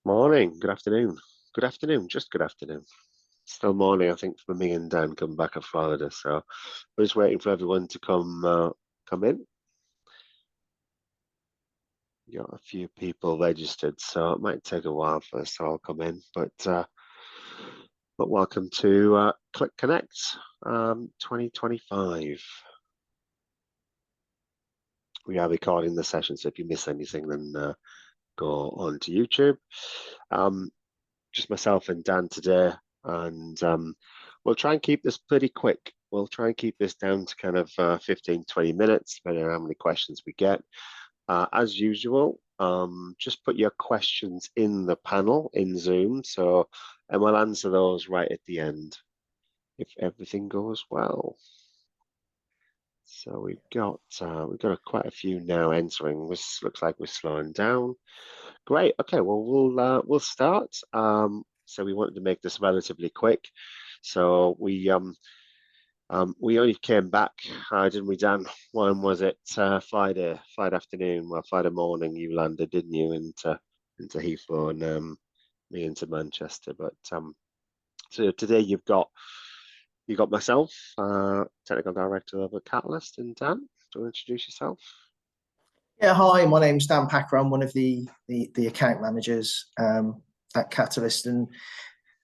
Morning, good afternoon, just good afternoon. Still morning, I think, for me and Dan come back from Florida, so we're just waiting for everyone to come in. Got a few people registered, so it might take a while for us to all come in, but welcome to Qlik Connect 2025. We are recording the session, so if you miss anything, then go on to YouTube. Just myself and Dan today, and we'll try and keep this pretty quick. We'll try and keep this down to kind of 15, 20 minutes, depending on how many questions we get. As usual, just put your questions in the panel in Zoom, and we'll answer those right at the end if everything goes well. So we've got quite a few now entering. This looks like we're slowing down. Great. Okay. Well, we'll start. So we wanted to make this relatively quick. So we only came back, didn't we, Dan? When was it? Friday afternoon. Well, Friday morning you landed, didn't you, into Heathrow and me into Manchester. But so today you've got myself, technical director of Catalyst, and Dan. Do you want to introduce yourself? Yeah, hi, my name's Dan Packer. I'm one of the account managers at Catalyst, and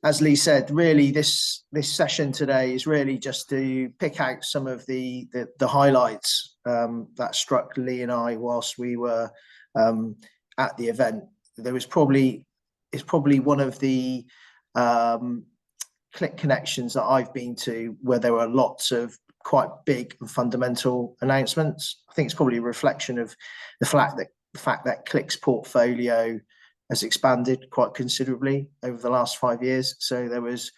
as Lee said, really this session today is really just to pick out some of the highlights that struck Lee and I whilst we were at the event. It's probably one of the Qlik connections that I've been to where there were lots of quite big and fundamental announcements. I think it's probably a reflection of the fact that Qlik's portfolio has expanded quite considerably over the last 5 years. So there was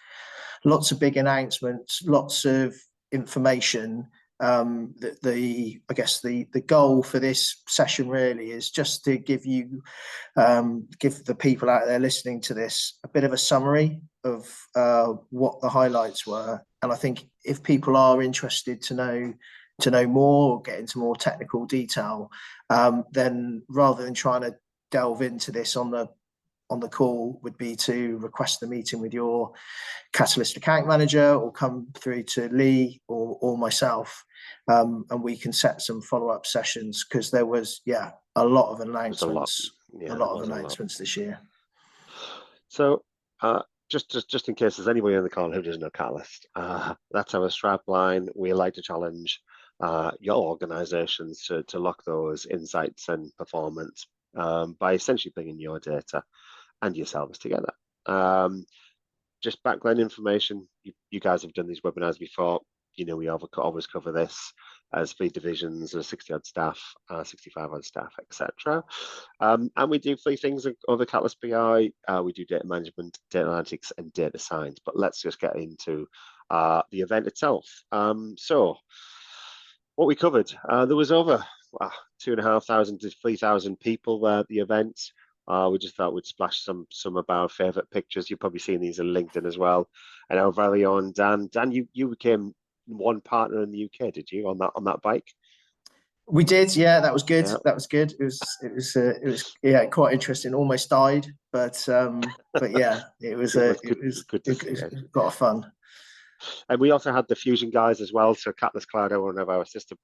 lots of big announcements, lots of information. I guess the goal for this session really is just to give the people out there listening to this a bit of a summary of what the highlights were. And I think if people are interested to know more or get into more technical detail, then rather than trying to delve into this on the call, would be to request a meeting with your Catalyst account manager or come through to Lee or myself, and we can set some follow-up sessions, because there was a lot of announcements, this year. So just in case there's anybody on the call who doesn't know Catalyst, that's our strap line. We like to challenge your organizations to lock those insights and performance by essentially bringing your data and yourselves together. Just background information, you guys have done these webinars before. You know, we always cover this as 3 divisions, 60-odd staff, 65-odd staff, etc. And we do 3 things over Catalyst BI. We do data management, data analytics, and data science. But let's just get into the event itself. So what we covered, there was over 2,500 to 3,000 people there at the event. We just thought we'd splash some of our favourite pictures. You've probably seen these on LinkedIn as well. And our very own Dan. Dan, you became one partner in the UK, did you, on that bike? We did, yeah. That was good. Yeah. That was good. It was quite interesting. Almost died, but yeah, it was good to see. It was a lot of fun. And we also had the Fusion guys as well. So Catalyst Cloud, one of our sister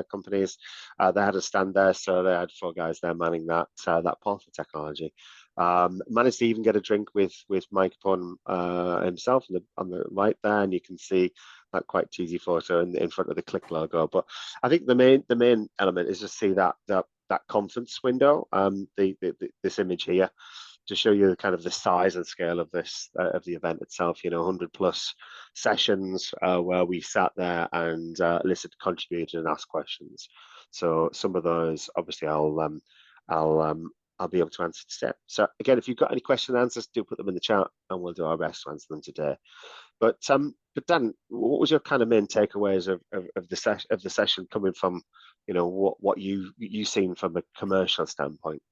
companies, they had a stand there. So they had 4 guys there manning that portal technology. Managed to even get a drink with Mike Pun himself on the right there, and you can see that quite cheesy photo in front of the Qlik logo. But I think the main element is to see that conference window, this image here, to show you kind of the size and scale of this of the event itself. 100+ sessions where we sat there and listened, contributed, and asked questions. So some of those, obviously, I'll be able to answer today. So again, if you've got any questions and answers, do put them in the chat, and we'll do our best to answer them today. But Dan, what was your kind of main takeaways of the session coming from, what you seen from a commercial standpoint?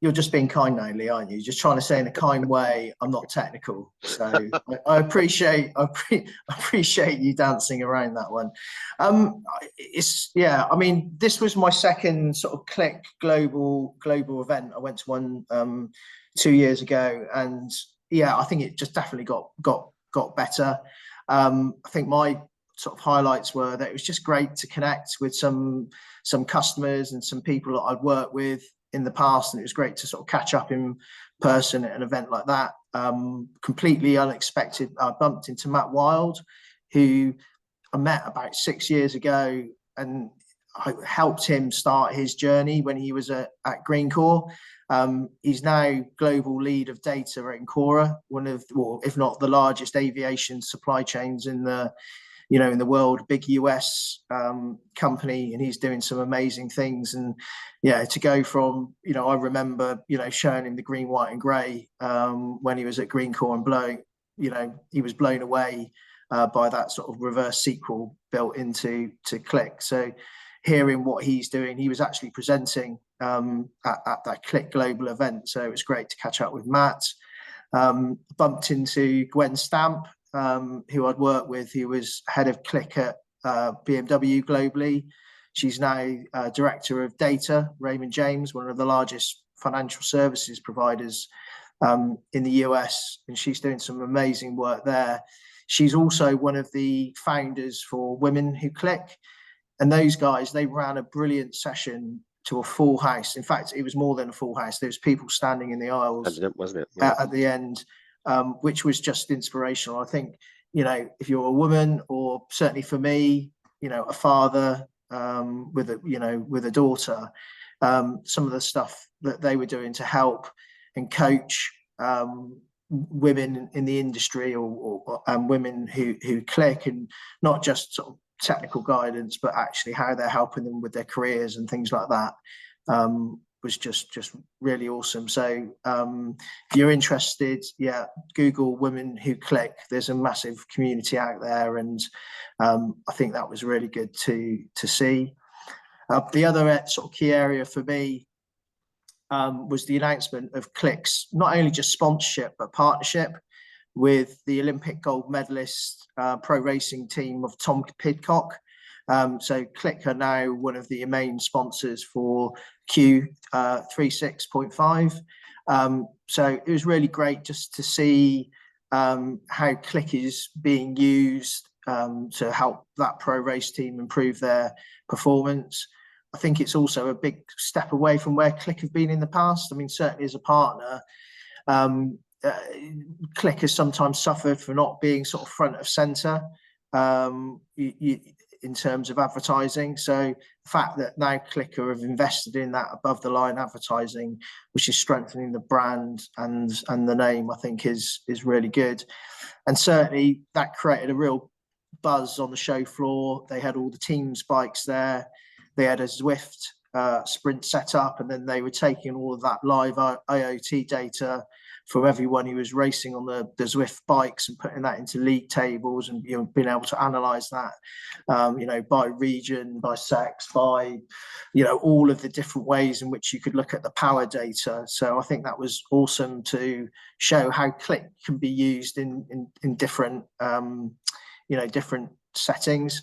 You're just being kind now, Lee, aren't you? Just trying to say in a kind way, I'm not technical. So I appreciate you dancing around that one. I mean, this was my second sort of Qlik global event. I went to one 2 years ago, and yeah, I think it just definitely got better. I think my sort of highlights were that it was just great to connect with some customers and some people that I'd worked with in the past, and it was great to sort of catch up in person at an event like that. Completely unexpected, I bumped into Matt Wild, who I met about 6 years ago, and I helped him start his journey when he was at Greencore. He's now global lead of data at Encora, one of, or if not the largest aviation supply chains in the world, big US company, and he's doing some amazing things. And yeah, to go from, I remember, showing him the green, white and grey when he was at Greencore, and he was blown away by that sort of reverse SQL built into Qlik. So hearing what he's doing, he was actually presenting at that Qlik global event. So it was great to catch up with Matt. Bumped into Gwen Stamp, who I'd worked with, who was head of Qlik at BMW globally. She's now director of data, Raymond James, one of the largest financial services providers in the US, and she's doing some amazing work there. She's also one of the founders for Women Who Qlik, and those guys, they ran a brilliant session to a full house. In fact, it was more than a full house. There was people standing in the aisles, wasn't it? Yeah. At the end, which was just inspirational. I think, if you're a woman, or certainly for me, a father with a daughter, some of the stuff that they were doing to help and coach women in the industry, or women who Qlik, and not just sort of technical guidance, but actually how they're helping them with their careers and things like that, was just really awesome. So if you're interested, yeah, Google Women Who Qlik. There's a massive community out there, and I think that was really good to see. The other sort of key area for me was the announcement of Qlik's not only just sponsorship but partnership with the Olympic gold medalist pro racing team of Tom Pidcock. So Qlik are now one of the main sponsors for Q36.5. So it was really great just to see how Qlik is being used to help that pro race team improve their performance. I think it's also a big step away from where Qlik have been in the past. I mean, certainly as a partner, Qlik has sometimes suffered for not being sort of front of center in terms of advertising. So the fact that now Qlik have invested in that above the line advertising, which is strengthening the brand and the name, I think is really good. And certainly that created a real buzz on the show floor. They had all the teams bikes there. They had a Zwift sprint set up, and then they were taking all of that live IoT data from everyone who was racing on the Zwift bikes and putting that into league tables, and being able to analyze that by region, by sex, by all of the different ways in which you could look at the power data. So I think that was awesome to show how Qlik can be used in different different settings.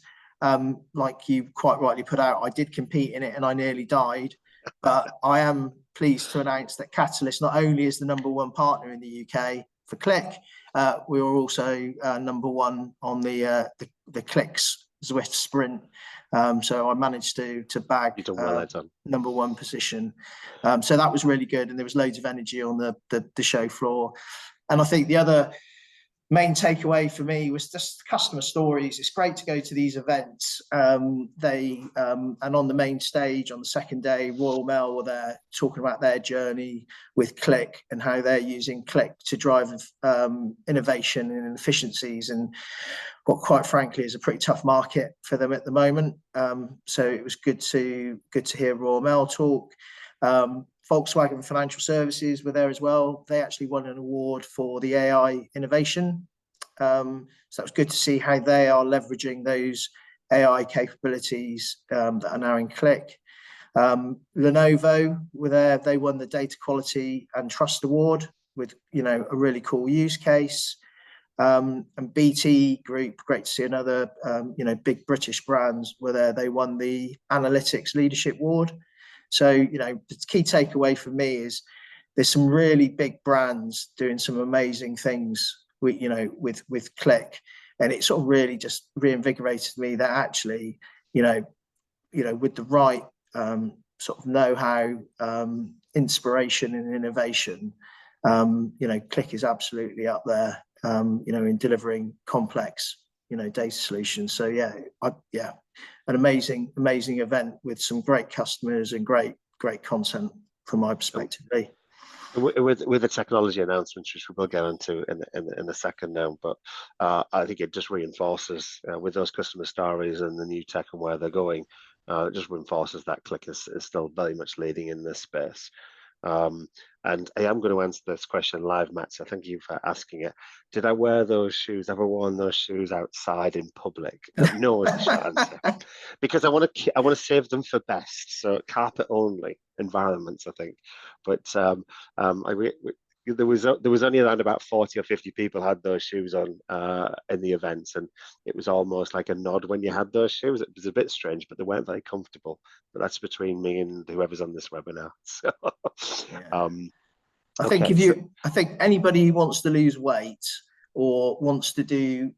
Like you quite rightly put out, I did compete in it and I nearly died, but I am pleased to announce that Catalyst not only is the #1 partner in the UK for Qlik, we were also #1 on the Qlik's Zwift sprint. So I managed to bag #1 position. So that was really good, and there was loads of energy on the show floor. And I think the other main takeaway for me was just customer stories. It's great to go to these events. And on the main stage on the second day, Royal Mail were there talking about their journey with Qlik and how they're using Qlik to drive innovation and efficiencies, and what quite frankly is a pretty tough market for them at the moment. So it was good to hear Royal Mail talk. Volkswagen Financial Services were there as well. They actually won an award for the AI innovation. So that was good to see how they are leveraging those AI capabilities that are now in Qlik. Lenovo were there. They won the Data Quality and Trust Award with, a really cool use case. And BT Group, great to see another, big British brands were there. They won the Analytics Leadership Award. So, the key takeaway for me is there's some really big brands doing some amazing things with Qlik, and it sort of really just reinvigorated me that actually, with the right sort of know-how, inspiration and innovation, Qlik is absolutely up there, in delivering complex, data solutions. So an amazing event with some great customers and great content from my perspective. With the technology announcements, which we will get into in a second now, but I think it just reinforces with those customer stories and the new tech and where they're going. It just reinforces that Qlik is still very much leading in this space. And I am going to answer this question live, Matt, so thank you for asking it. Did I wear those shoes? Ever worn those shoes outside in public? No is the short answer. Because I want to save them for best, so carpet only environments, I think. But there was only around about 40 or 50 people had those shoes on in the events, and it was almost like a nod when you had those shoes. It was a bit strange, but they weren't very comfortable. But that's between me and whoever's on this webinar. So, I think I think anybody who wants to lose weight or wants to do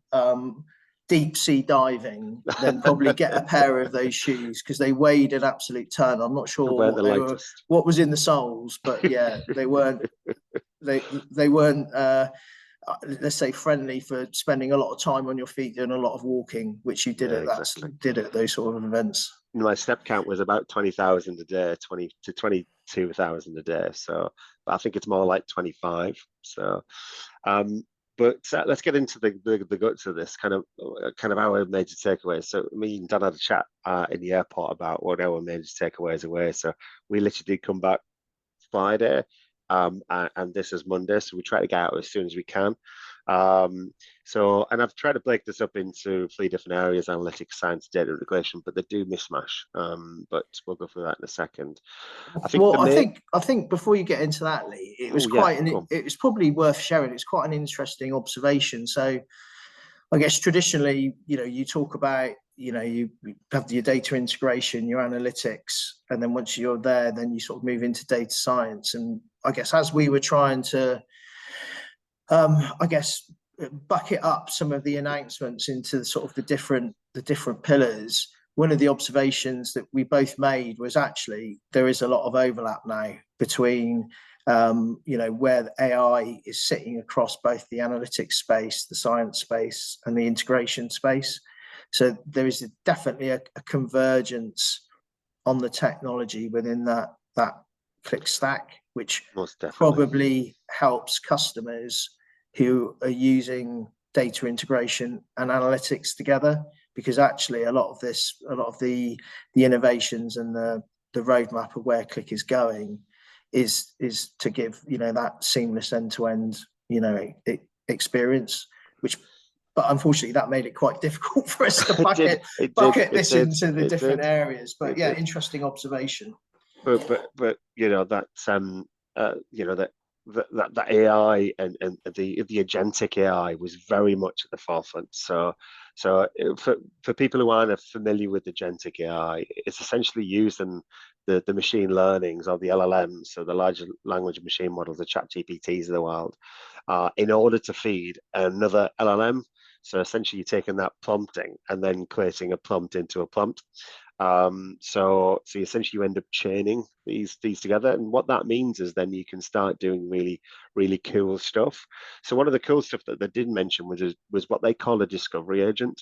deep sea diving, then probably get a pair of those shoes, because they weighed an absolute ton. I'm not sure what was in the soles, but yeah, they weren't they weren't let's say friendly for spending a lot of time on your feet doing a lot of walking, which you did at those sort of events. My step count was about 20,000 a day, 20 to 22,000 a day. So I think it's more like 25. So, but let's get into the guts of this kind of our major takeaways. So me and Dan had a chat in the airport about what our major takeaways away. So we literally did come back Friday, and this is Monday. So we try to get out as soon as we can. And I've tried to break this up into 3 different areas: analytics, science, data integration, but they do mismatch. But we'll go through that in a second. I think before you get into that, Lee, it was it was probably worth sharing. It's quite an interesting observation. So I guess traditionally, you talk about, you have your data integration, your analytics, and then once you're there, then you sort of move into data science. And I guess as we were trying to bucket up some of the announcements into sort of the different pillars, one of the observations that we both made was actually there is a lot of overlap now between where the AI is sitting across both the analytics space, the science space, and the integration space. So there is definitely a convergence on the technology within that Qlik stack, which probably helps customers who are using data integration and analytics together, because actually a lot of the innovations and the roadmap of where Qlik is going is to give that seamless end-to-end experience, but unfortunately that made it quite difficult for us to bucket this into the different areas. But interesting observation. But that's that AI and the agentic AI was very much at the forefront. So for people who aren't familiar with agentic AI, it's essentially using the machine learnings or the LLMs, so the large language machine models, the chat GPTs of the world, in order to feed another LLM. So essentially you're taking that prompting and then creating a prompt into a prompt. So essentially you end up chaining these together, and what that means is then you can start doing really, really cool stuff. So one of the cool stuff that they did mention was what they call a discovery agent.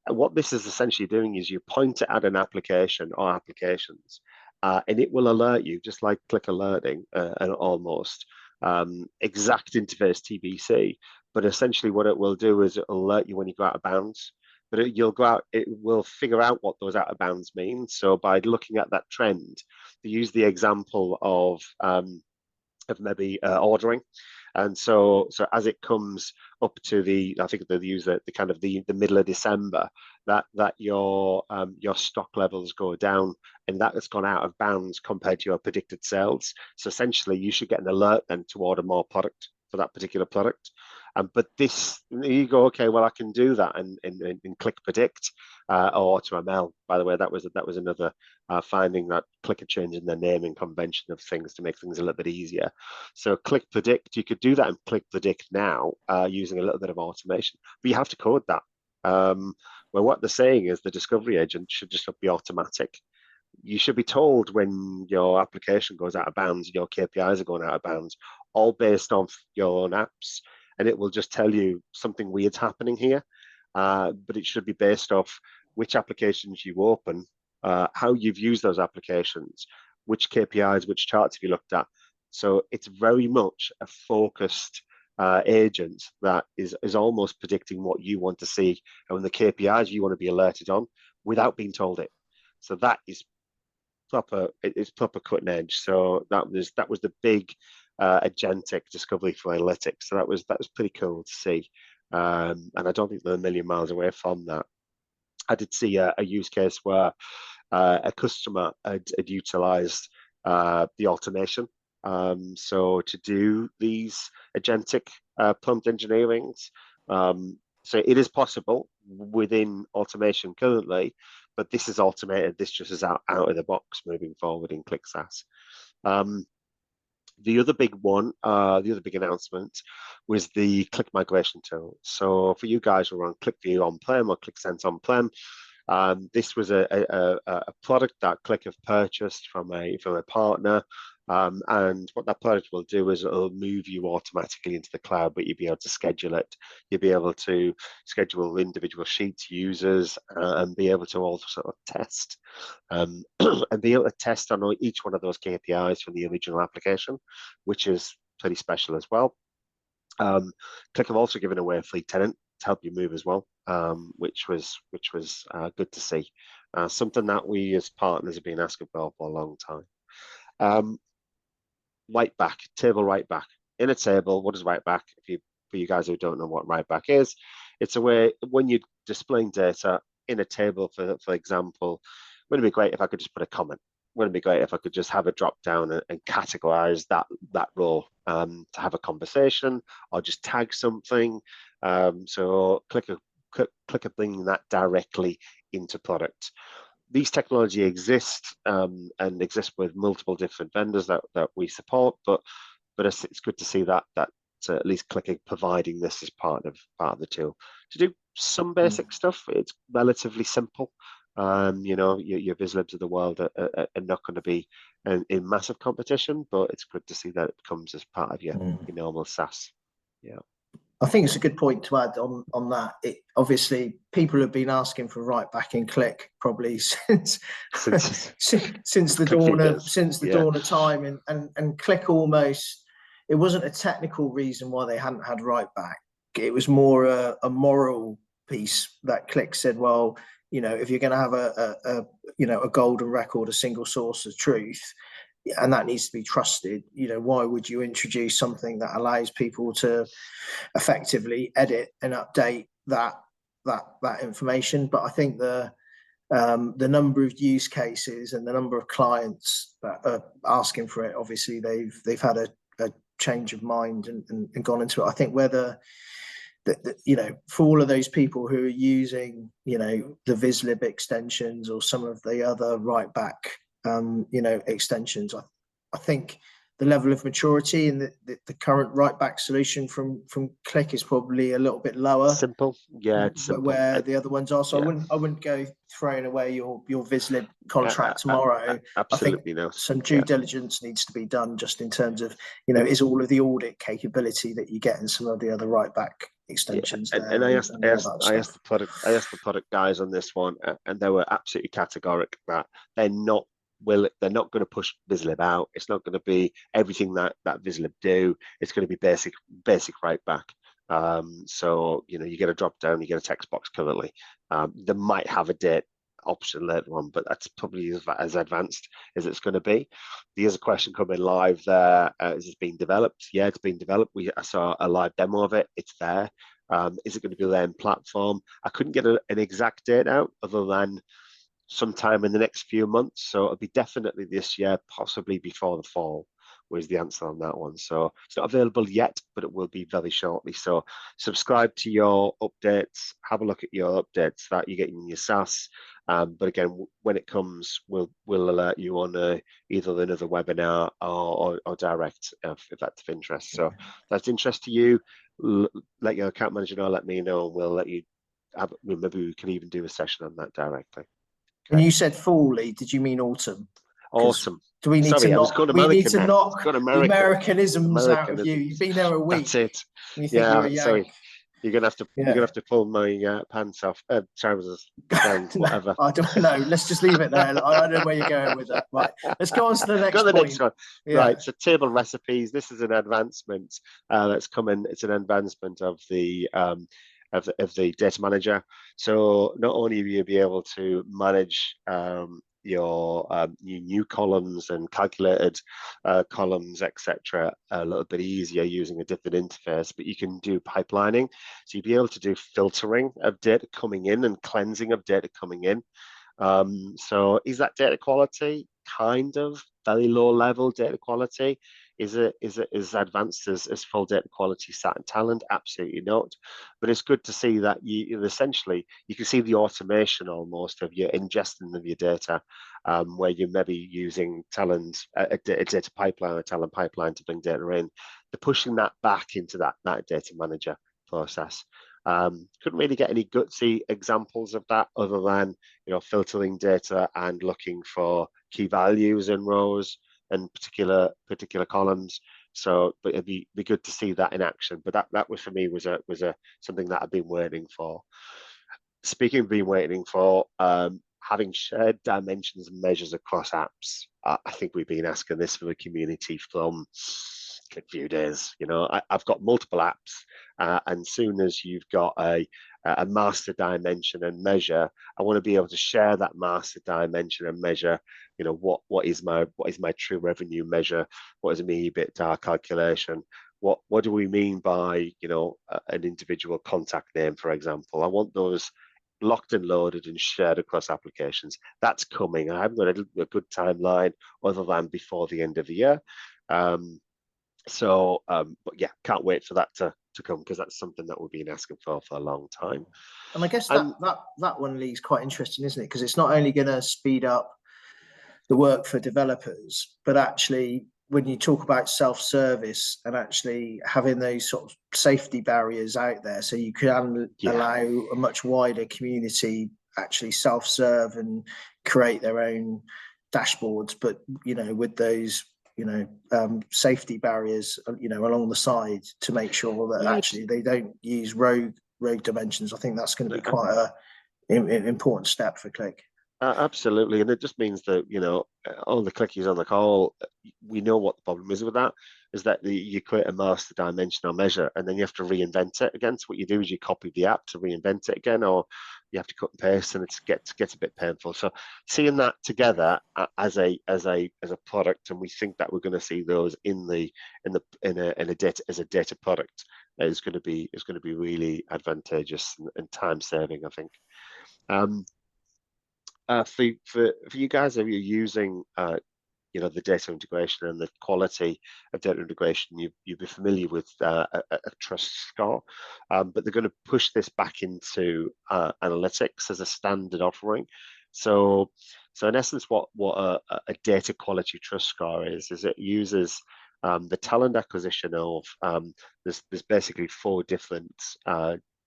And what this is essentially doing is you point it at an application or applications, and it will alert you, just like Qlik alerting, and almost exact interface TBC. But essentially what it will do is it will alert you when you go out of bounds. But you'll go out, it will figure out what those out of bounds mean. So by looking at that trend, they use the example of maybe ordering. And so as it comes up to the, I think they use the kind of the middle of December, that your stock levels go down, and that has gone out of bounds compared to your predicted sales. So essentially, you should get an alert then to order more product for that particular product. But this, you go, okay, well, I can do that in Qlik Predict or AutoML. By the way, that was another finding, that Qlik are changing their naming convention of things to make things a little bit easier. So Qlik Predict, you could do that in Qlik Predict now using a little bit of automation, but you have to code that. Well, what they're saying is the discovery agent should just be automatic. You should be told when your application goes out of bounds, your KPIs are going out of bounds, all based off your own apps, and it will just tell you something weird's happening here. But it should be based off which applications you open, how you've used those applications, which KPIs, which charts have you looked at. So it's very much a focused agent that is almost predicting what you want to see and the KPIs you want to be alerted on without being told it. So that is proper. It's proper cutting edge. So that was the big agentic discovery for analytics. So that was pretty cool to see. And I don't think they're a million miles away from that. I did see a use case where a customer had utilized the automation. So to do these agentic prompt engineerings, so it is possible within automation currently, but this is automated. This just is out of the box moving forward in Qlik SaaS. The other big one, the other big announcement was the Qlik migration tool. So for you guys who are on QlikView on-prem or QlikSense on-prem, this was a product that Qlik have purchased from a partner. And what that product will do is it'll move you automatically into the cloud, but you'll be able to schedule it. You'll be able to schedule individual sheets, users, and be able to also sort of test and be able to test on each one of those KPIs from the original application, which is pretty special as well. Qlik have also given away a free tenant to help you move as well, which was good to see. Something that we as partners have been asking for a long time. Right back, table right back. In a table, what is right back? For you guys who don't know what right back is, it's a way when you're displaying data in a table, for example, wouldn't it be great if I could just put a comment? Wouldn't it be great if I could just have a drop down and categorize that row to have a conversation or just tag something? So Qlik are bringing that directly into product. These technology exist and exist with multiple different vendors that we support, but it's good to see that at least Qlik providing this as part of the tool to do some basic stuff. It's relatively simple. Your Vizlibs of the world are not going to be in massive competition, but it's good to see that it comes as part of your normal SaaS. Yeah. I think it's a good point to add on that. Obviously, people have been asking for right back in Qlik probably since the dawn of time, and Qlik almost, it wasn't a technical reason why they hadn't had right back. It was more a moral piece that Qlik said, well, if you're going to have a golden record, a single source of truth, and that needs to be trusted, why would you introduce something that allows people to effectively edit and update that information? But I think the number of use cases and the number of clients that are asking for it, obviously they've had a change of mind and gone into it. I think whether for all of those people who are using the Vizlib extensions or some of the other right back extensions, I think the level of maturity in the current right back solution from Qlik is probably a little bit lower. Simple, yeah, it's simple. Where the other ones are. So yeah. I wouldn't go throwing away your Vizlib contract tomorrow. Absolutely, I think no. Some due diligence needs to be done just in terms of is all of the audit capability that you get in some of the other right back extensions. Yeah. And I asked the product guys on this one, and they were absolutely categoric that they're not going to push Vizlib out. It's not going to be everything that Vizlib do. It's going to be basic right back. So you get a drop down, you get a text box currently. They might have a date option later on, but that's probably as advanced as it's going to be. There's a question coming live there. Is it being developed? Yeah, it's being developed. I saw a live demo of it. It's there. Is it going to be there in platform? I couldn't get an exact date out other than sometime in the next few months. So it'll be definitely this year, possibly before the fall, was the answer on that one. So it's not available yet, but it will be very shortly. So subscribe to your updates, have a look at your updates that you get in your SaaS. But again, when it comes, we'll alert you on either another webinar or direct if that's of interest. So if that's interest to you, let your account manager know, let me know, and we'll let you maybe we can even do a session on that directly. When you said fall, Lee, did you mean autumn? Awesome. Do we need Sorry, to I was knock? going We need American to then. knock Got the American. Americanisms out of you. Americanisms. You've been there a week. That's it. And you think you're a Yank. Sorry. You're gonna have to pull my pants off, trousers down, whatever. I don't know. Let's just leave it there. I don't know where you're going with that. Right. Let's go on to the next Go to the point. next one. Yeah. Right. So table recipes. This is an advancement that's coming. It's an advancement of the data manager. So not only will you be able to manage your new columns and calculated columns, etc., a little bit easier using a different interface, but you can do pipelining. So you'll be able to do filtering of data coming in and cleansing of data coming in. So is that data quality? Kind of very low level data quality. Is it as advanced as full data quality sat in Talend? Absolutely not. But it's good to see that you essentially you can see the automation almost of your ingesting of your data, where you're maybe using Talend a data pipeline or Talend pipeline to bring data in. They're pushing that back into that data manager process. Couldn't really get any gutsy examples of that other than filtering data and looking for key values in rows and particular columns. So, but it'd be good to see that in action. But that was for me was something that I've been waiting for. Speaking of being waiting for, having shared dimensions and measures across apps, I think we've been asking this for the community from a few days. I've got multiple apps, and soon as you've got a master dimension and measure, I want to be able to share that master dimension and measure. What is my true revenue measure? What is my EBITDA calculation? What do we mean by an individual contact name, for example? I want those locked and loaded and shared across applications. That's coming. I haven't got a good timeline other than before the end of the year. But yeah, can't wait for that to come, because that's something that we've been asking for a long time. And I guess that one, Lee's quite interesting, isn't it? Because it's not only going to speed up the work for developers, but actually when you talk about self-service and actually having those sort of safety barriers out there, so you can allow a much wider community actually self-serve and create their own dashboards, but with those safety barriers along the side to make sure that actually they don't use rogue dimensions. I think that's going to be quite an important step for Qlik. Absolutely, and it just means that all the clickies on the call, we know what the problem is with that. Is that you create a master dimension or measure, and then you have to reinvent it again. So what you do is you copy the app to reinvent it again, or you have to cut and paste, and it gets a bit painful. So seeing that together as a product, and we think that we're going to see those in a data product is going to be really advantageous and time saving, I think. For you guys, if you're using the data integration and the quality of data integration, you'd be familiar with a trust score, but they're going to push this back into analytics as a standard offering. So in essence, what a data quality trust score is it uses the talent acquisition of there's basically 4 different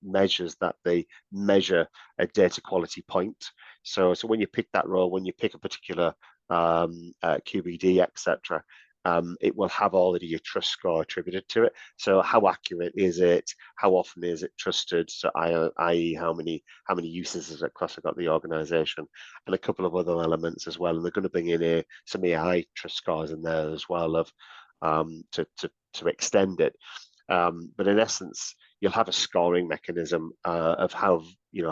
measures that they measure a data quality point. So when you pick that role, when you pick a particular QBD, etc., it will have already your trust score attributed to it. So how accurate is it? How often is it trusted? So i.e. how many uses is it across the organization, and a couple of other elements as well. And they're going to bring in some AI trust scores in there as well of to extend it. But in essence, you'll have a scoring mechanism of how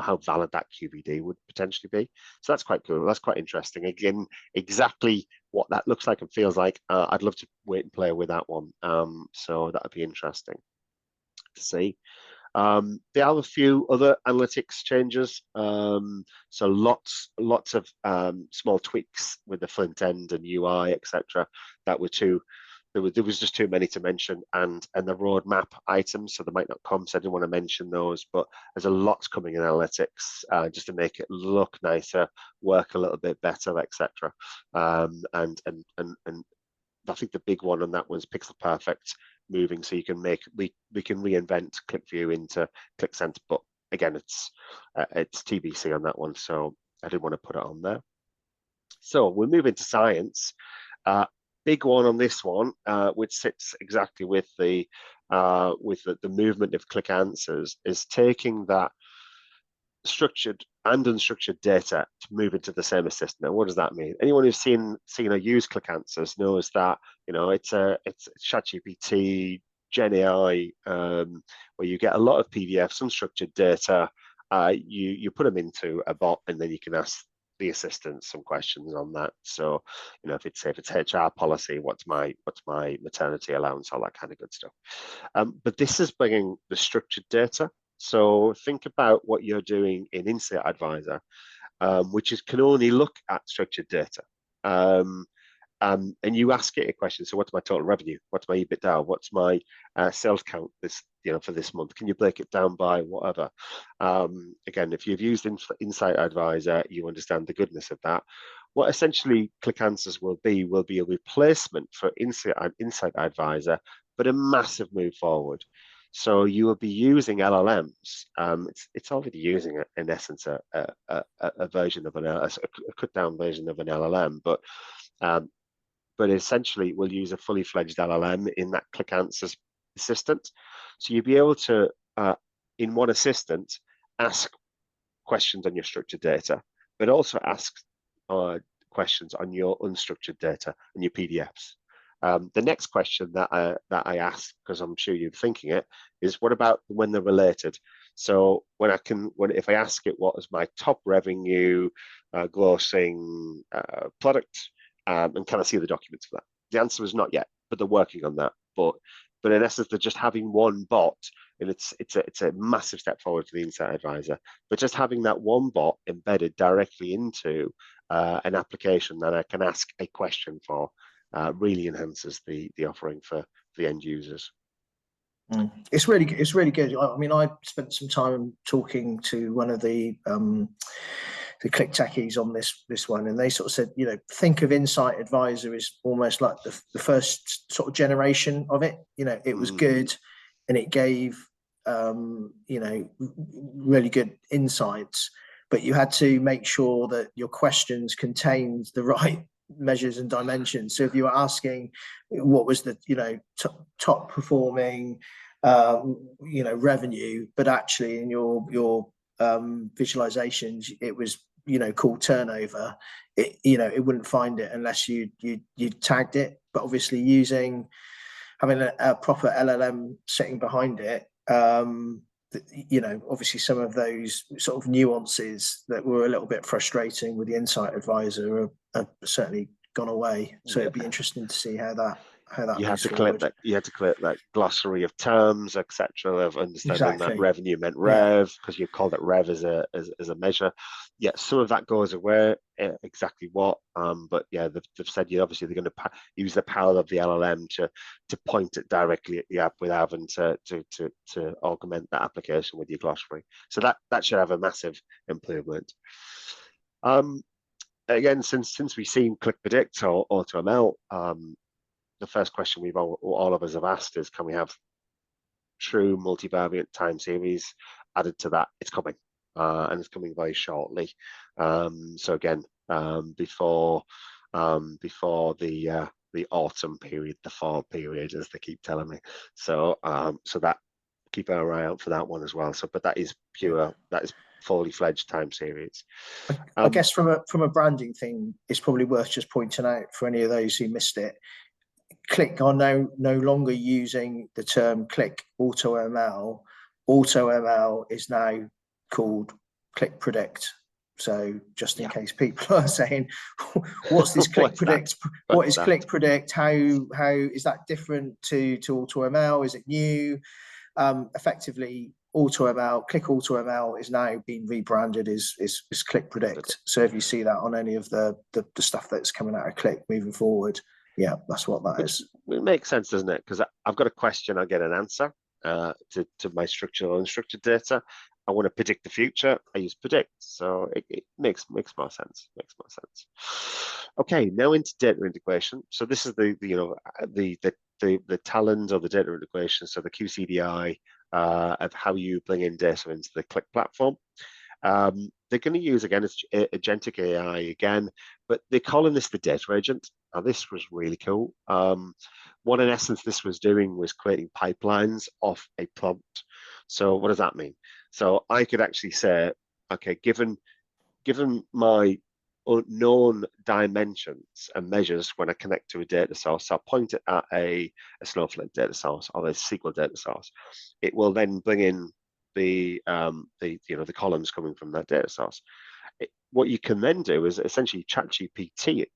how valid that QVD would potentially be. So that's quite cool. That's quite interesting. Again, exactly what that looks like and feels like. I'd love to wait and play with that one. So that would be interesting to see. There are a few other analytics changes. So lots of small tweaks with the front end and UI, etc. That were there was just too many to mention, and the roadmap items, so they might not come, so I didn't want to mention those, but there's a lot coming in analytics just to make it look nicer, work a little bit better, etc. And I think the big one on that was Pixel Perfect moving, so you can we can reinvent ClickView into ClickCenter, but again, it's TBC on that one, so I didn't want to put it on there. So we'll move into science. Big one on this one, which sits exactly with the movement of Qlik Answers, is taking that structured and unstructured data to move into the same assistant. Now, what does that mean? Anyone who's seen or used Qlik Answers knows that it's ChatGPT, Gen AI, where you get a lot of PDFs, unstructured data. You put them into a bot, and then you can ask the assistant some questions on that. So, if it's HR policy, what's my maternity allowance, all that kind of good stuff. But this is bringing the structured data. So think about what you're doing in Insight Advisor, which can only look at structured data. And you ask it a question. So what's my total revenue? What's my EBITDA? What's my sales count for this month? Can you break it down by whatever? Again, if you've used Insight Advisor, you understand the goodness of that. What essentially Qlik Answers will be a replacement for Insight Advisor, but a massive move forward. So you will be using LLMs. It's already using, in essence, a version of a cut down version of an LLM, but essentially we'll use a fully fledged LLM in that Qlik Answers assistant. So you'll be able to, in one assistant, ask questions on your structured data, but also ask questions on your unstructured data and your PDFs. The next question that I ask, because I'm sure you're thinking it, is what about when they're related? So if I ask it what is my top revenue grossing product, and can I see the documents for that? The answer is not yet, but they're working on that. But in essence, they're just having one bot, and it's a massive step forward for the Insight Advisor. But just having that one bot embedded directly into an application that I can ask a question for really enhances the offering for the end users. It's really good. I mean, I spent some time talking to one of the Qlik techies on this one, and they sort of said, think of Insight Advisor as almost like the first sort of generation of it. It was good, and it gave really good insights, but you had to make sure that your questions contained the right measures and dimensions. So if you were asking what was the top performing revenue, but actually in your visualizations it was called turnover, it wouldn't find it unless you tagged it. But obviously having a proper LLM sitting behind it, obviously some of those sort of nuances that were a little bit frustrating with the Insight Advisor are certainly gone away. So it'd be interesting to see how that you had to forward. click that glossary of terms, etc., of understanding that revenue meant rev, because you called it rev as a measure. Yeah, some of that goes away. Exactly what, but yeah, they've said obviously they're going to use the power of the LLM to point it directly at the app without having to augment that application with your glossary. So that should have a massive improvement. Again, since we've seen Qlik Predict or AutoML, the first question we've all of us have asked is, can we have true multivariate time series added to that? It's coming, and it's coming very shortly. So again, before the autumn period, the fall period, as they keep telling me. So that, keep our eye out for that one as well. So, but that is fully fledged time series. I guess from a branding thing, it's probably worth just pointing out for any of those who missed it, Qlik are no longer using the term Qlik AutoML. AutoML is now called Qlik Predict. So just in case people are saying, what's this Qlik Predict? What is Qlik Predict? How is that different to AutoML? Is it new? Effectively, AutoML, Qlik AutoML is now being rebranded as Qlik Predict. So if you see that on any of the stuff that's coming out of Qlik moving forward, yeah, that's what that is. It makes sense, doesn't it? Because I've got a question, I get an answer to my structured or unstructured data. I want to predict the future. I use predict, so it makes more sense. Makes more sense. Okay, now into data integration. So this is the talent or the data integration. So the QCDI of how you bring in data into the Qlik platform. They're going to use, again, it's agentic AI again, but they're calling this the data agent. Now, this was really cool. What in essence this was doing was creating pipelines off a prompt. So what does that mean? So I could actually say, okay, given my known dimensions and measures when I connect to a data source, I'll point it at a Snowflake data source or a SQL data source. It will then bring in the columns coming from that data source. What you can then do is essentially ChatGPT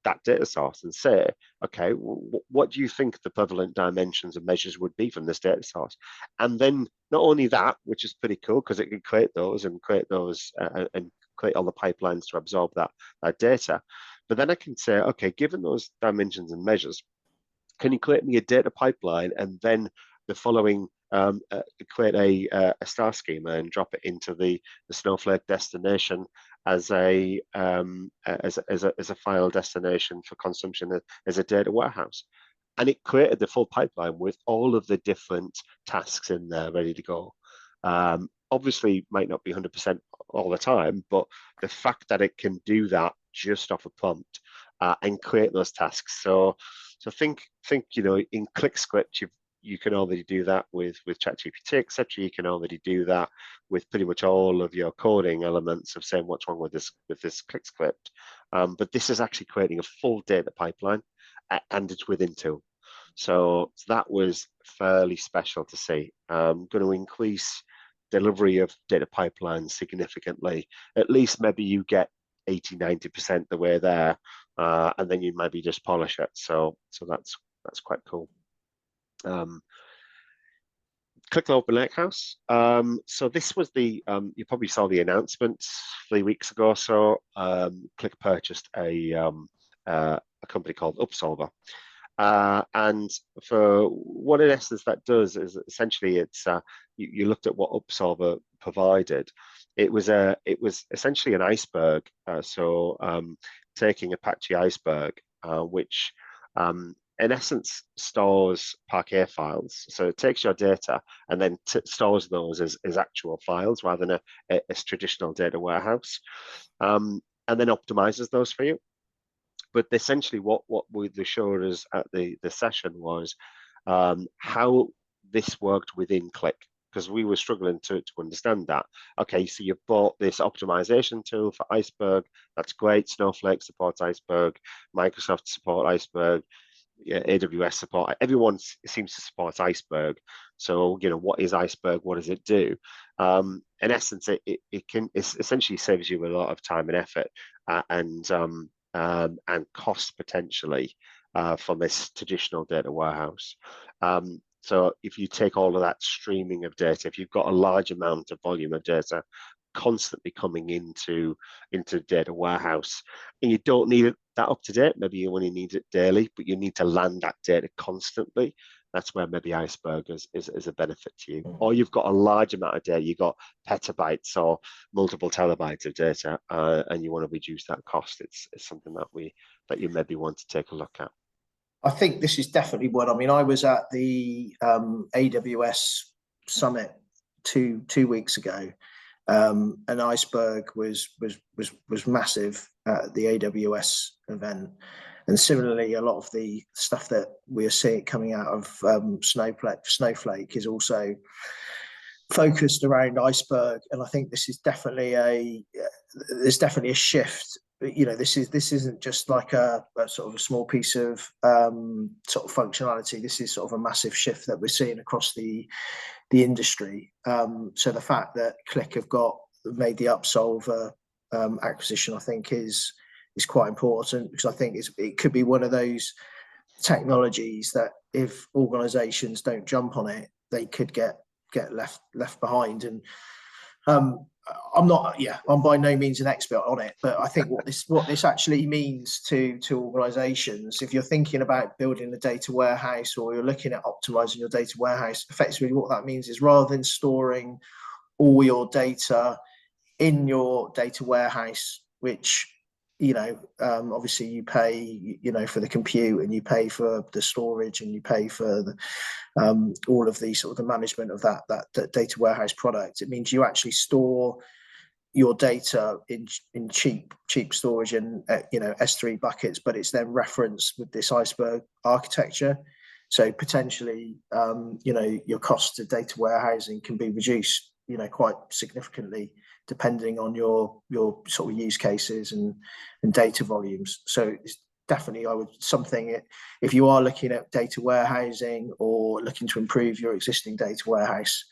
that data source and say, okay, what do you think the prevalent dimensions and measures would be from this data source? And then not only that, which is pretty cool because it can create those and create all the pipelines to absorb that data, but then I can say, okay, given those dimensions and measures, can you create me a data pipeline and then the following create a star schema and drop it into the Snowflake destination as a file destination for consumption as a data warehouse. And it created the full pipeline with all of the different tasks in there ready to go. Obviously, might not be 100% all the time, but the fact that it can do that just off a prompt and create those tasks. So think in Qlik script, you can already do that with ChatGPT, etc. You can already do that with pretty much all of your coding elements of saying what's wrong with this Qlik script. But this is actually creating a full data pipeline, and it's within two. So that was fairly special to see. Going to increase delivery of data pipelines significantly. At least maybe you get 80-90% the way there, and then you maybe just polish it. So that's quite cool. Qlik Open Lakehouse. So this was you probably saw the announcement 3 weeks ago or so. Qlik purchased a company called Upsolver. And for what in essence that does is essentially it's you looked at what Upsolver provided. It was essentially an iceberg. Taking Apache Iceberg, which in essence stores Parquet files. So it takes your data and then stores those as actual files rather than a traditional data warehouse, and then optimizes those for you. But essentially what they showed us at the session was how this worked within Qlik, because we were struggling to understand that. Okay, so you bought this optimization tool for Iceberg. That's great. Snowflake supports Iceberg. Microsoft support Iceberg. Yeah, AWS support. Everyone seems to support Iceberg. So what is Iceberg? What does it do? In essence, it essentially saves you a lot of time and effort and cost potentially from this traditional data warehouse. So if you take all of that streaming of data, if you've got a large amount of volume of data constantly coming into data warehouse, and you don't need it that up to date, maybe you only need it daily, but you need to land that data constantly. That's where maybe Iceberg is a benefit to you. Or you've got a large amount of data, you've got petabytes or multiple terabytes of data, and you want to reduce that cost. It's something that you maybe want to take a look at. I think this is definitely one. I mean, I was at the AWS summit two weeks ago, and Iceberg was massive at the AWS event. And similarly, a lot of the stuff that we're seeing coming out of Snowflake is also focused around Iceberg. And I think this is definitely there's definitely a shift. This isn't just like a sort of a small piece of sort of functionality. This is sort of a massive shift that we're seeing across the industry. So the fact that Qlik have got made the Upsolver acquisition, I think is quite important, because I think it could be one of those technologies that if organizations don't jump on it, they could get left behind. And I'm by no means an expert on it, but I think what this actually means to organizations, if you're thinking about building a data warehouse or you're looking at optimizing your data warehouse, effectively what that means is, rather than storing all your data in your data warehouse, which obviously you pay for the compute, and you pay for the storage, and you pay for the all of the sort of the management of that data warehouse product. It means you actually store your data in cheap storage in S3 buckets, but it's then referenced with this iceberg architecture. So potentially your cost of data warehousing can be reduced quite significantly, depending on your sort of use cases and data volumes. So it's definitely something, if you are looking at data warehousing or looking to improve your existing data warehouse,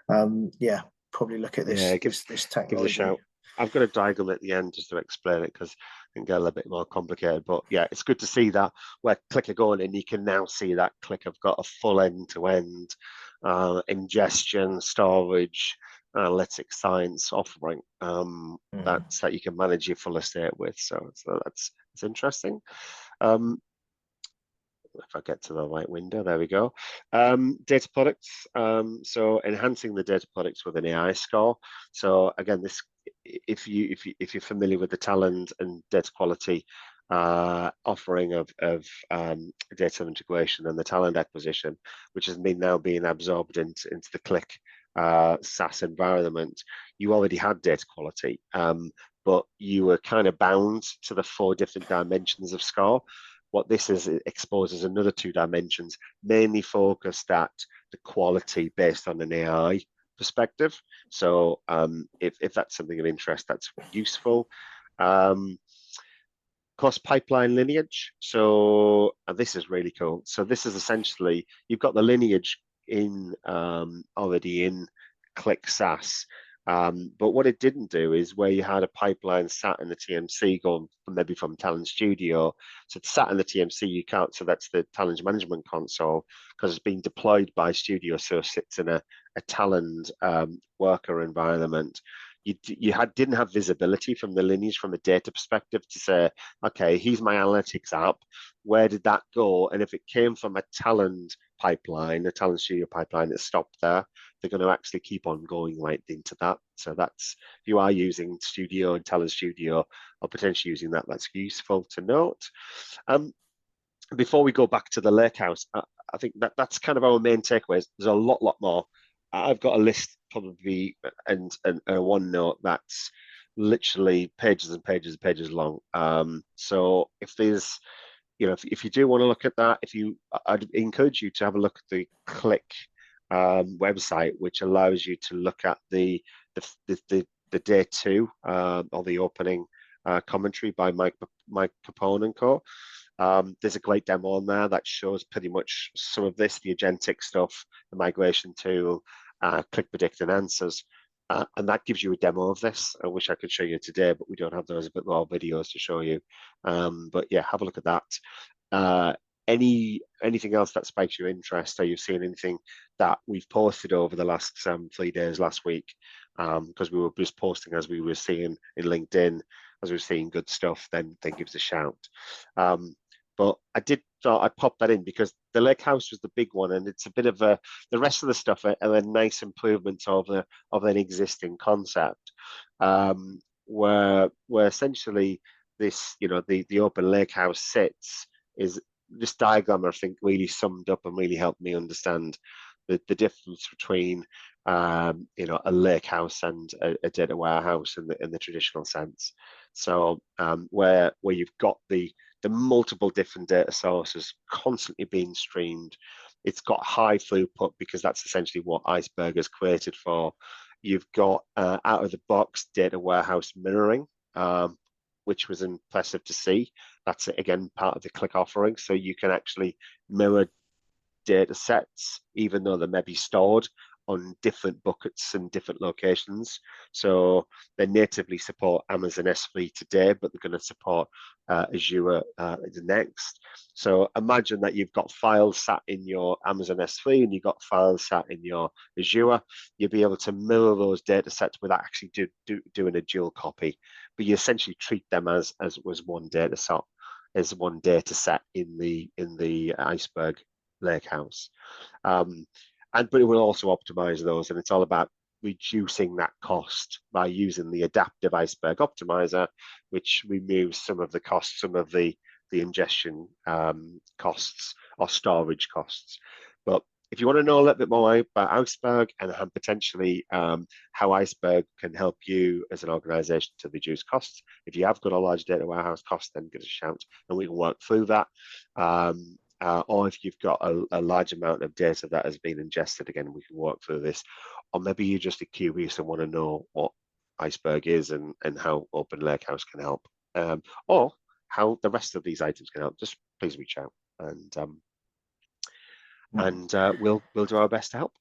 probably look at this this technology. Give it a shout. I've got a diagram at the end just to explain it, because it can get a little bit more complicated. But yeah, it's good to see that where Qlik are going, and you can now see that Qlik have got a full end-to-end ingestion, storage, analytics science offering that you can manage your full estate with. So that's interesting. If I get to the right window, there we go. Data products. So enhancing the data products with an AI score. So again, this, if you're familiar with the talent and data quality offering of data integration and the talent acquisition, which has been now being absorbed into the Qlik SaaS environment, you already had data quality, but you were kind of bound to the 4 different dimensions of score. What this is, it exposes another 2 dimensions, mainly focused at the quality based on an AI perspective. So if that's something of interest, that's useful. Cost pipeline lineage. So this is really cool. So this is essentially, you've got the lineage in already in Qlik SaaS. But what it didn't do is, where you had a pipeline sat in the TMC going maybe from Talent Studio, so it's sat in the TMC, you can't, so that's the Talent Management Console, because it's being deployed by Studio, so it sits in a Talent worker environment. You didn't have visibility from the lineage from a data perspective to say, okay, here's my analytics app, where did that go? And if it came from a Talent pipeline, a Talent Studio pipeline that stopped there, they're going to actually keep on going right into that. So that's, if you are using Studio and Talent Studio, or potentially using that, that's useful to note. Before we go back to the lakehouse, I think that's kind of our main takeaways. There's a lot more. I've got a list probably, and a OneNote that's literally pages and pages and pages long. So if there's, if you do want to look at that, I'd encourage you to have a look at the Qlik website, which allows you to look at the day 2 or the opening commentary by Mike Capone and co. There's a great demo on there that shows pretty much some of this, the agentic stuff, the migration tool, Qlik Predict and Answers. And that gives you a demo of this. I wish I could show you today, but we don't have those bit more videos to show you. But yeah, have a look at that. Anything else that spikes your interest? Are you seeing anything that we've posted over the last 3 days, last week? Because we were just posting as we were seeing in LinkedIn, as we were seeing good stuff, then give us a shout. But I thought I'd pop that in because the lake house was the big one, and it's a bit of the rest of the stuff are a nice improvement of an existing concept, where essentially this, the open lake house sits, is this diagram, I think, really summed up and really helped me understand the difference between a lake house and a data warehouse in the traditional sense. So where you've got the multiple different data sources constantly being streamed, it's got high throughput because that's essentially what Iceberg is created for. You've got out of the box data warehouse mirroring, which was impressive to see. That's again part of the Qlik offering, so you can actually mirror data sets even though they may be stored on different buckets and different locations. So they natively support Amazon S3 today, but they're going to support Azure the next. So imagine that you've got files sat in your Amazon S3 and you've got files sat in your Azure. You'll be able to mirror those data sets without actually doing a dual copy, but you essentially treat them as was one data set, as one data set in the Iceberg Lakehouse. But it will also optimize those, and it's all about reducing that cost by using the adaptive Iceberg optimizer, which removes some of the costs, some of the ingestion costs or storage costs. But if you want to know a little bit more about Iceberg and potentially how Iceberg can help you as an organization to reduce costs, if you have got a large data warehouse cost, then give us a shout and we can work through that. Or if you've got a large amount of data that has been ingested, again, we can work through this. Or maybe you're just curious and want to know what Iceberg is and how Open Lakehouse can help, or how the rest of these items can help. Just please reach out, and we'll do our best to help.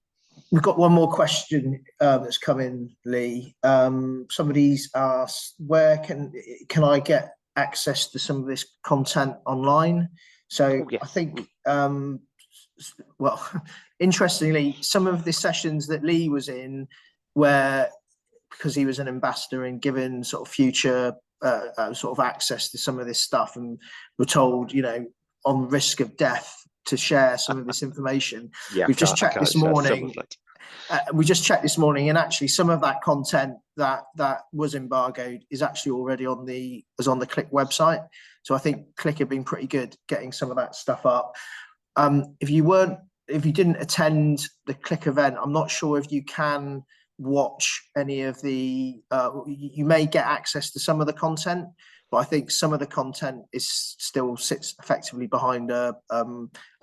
We've got one more question that's come in, Lee. Somebody's asked, where can I get access to some of this content online? So yes. I think, well, interestingly, some of the sessions that Lee was in, where because he was an ambassador and given sort of future sort of access to some of this stuff, and were told, you know, on risk of death to share some of this information. Yeah, we've just checked this morning. We just checked this morning, and actually, some of that content that was embargoed is actually already on the Qlik website. So I think Qlik have been pretty good getting some of that stuff up. If you didn't attend the Qlik event, I'm not sure if you can watch any of the. You may get access to some of the content, but I think some of the content still sits effectively behind a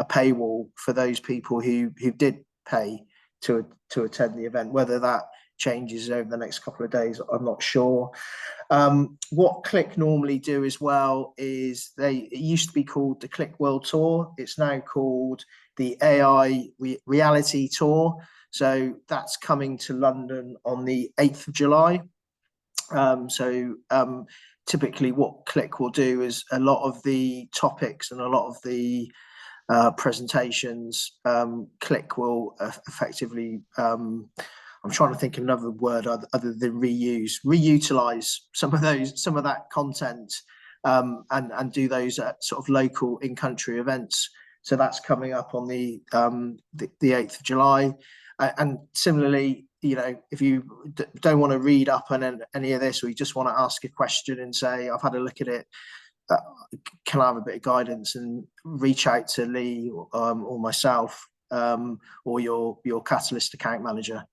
paywall for those people who did pay to attend the event. Whether that changes over the next couple of days, I'm not sure. What Qlik normally do as well is it used to be called the Qlik World Tour. It's now called the AI Reality Tour. So that's coming to London on the 8th of July. Typically what Qlik will do is a lot of the topics and a lot of the presentations, Qlik will effectively, I'm trying to think of another word other than reutilize some of that content, and do those at sort of local in-country events. So that's coming up on the 8th of July. And similarly, you know, if you don't want to read up on any of this, or you just want to ask a question and say, I've had a look at it, can I have a bit of guidance, and reach out to Lee or myself, or your Catalyst account manager.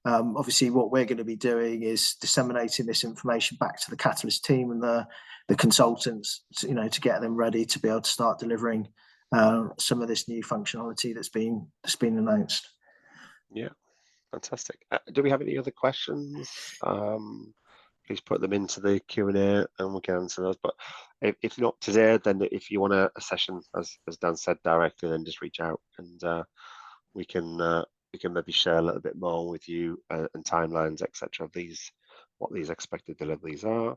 Obviously, what we're going to be doing is disseminating this information back to the Catalyst team and the consultants, you know, to get them ready to be able to start delivering some of this new functionality that's been announced. Yeah, fantastic. Do we have any other questions? Please put them into the Q&A and we can answer those. But if not today, then if you want a session, as Dan said, directly, then just reach out, and we can maybe share a little bit more with you, and timelines, etc. of what these expected deliveries are.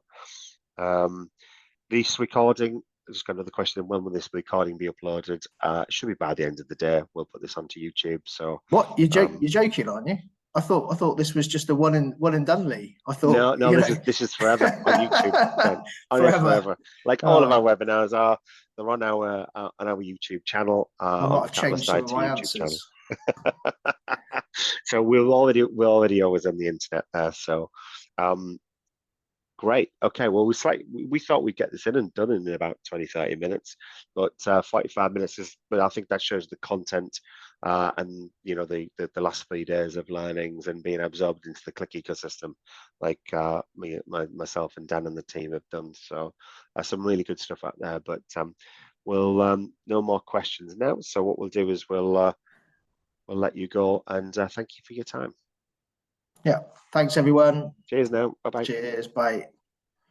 This recording, just got another question: when will this recording be uploaded? It should be by the end of the day. We'll put this onto YouTube. So you're joking, aren't you? I thought this was just a one and done, Lee. I thought no, this is forever on YouTube. Forever. Like all of our webinars are, they're on our YouTube channel. I might have changed some of my answers. So we're already always on the internet there. So great. Okay, well, we thought we'd get this in and done in about 20-30 minutes, but 45 minutes is, but I think that shows the content, and you know, the last 3 days of learnings and being absorbed into the Qlik ecosystem, like myself and Dan and the team have done. So some really good stuff out there. But we'll no more questions now. So what we'll do is we'll let you go, and thank you for your time. Yeah, thanks everyone. Cheers now. Bye bye. Cheers. Bye.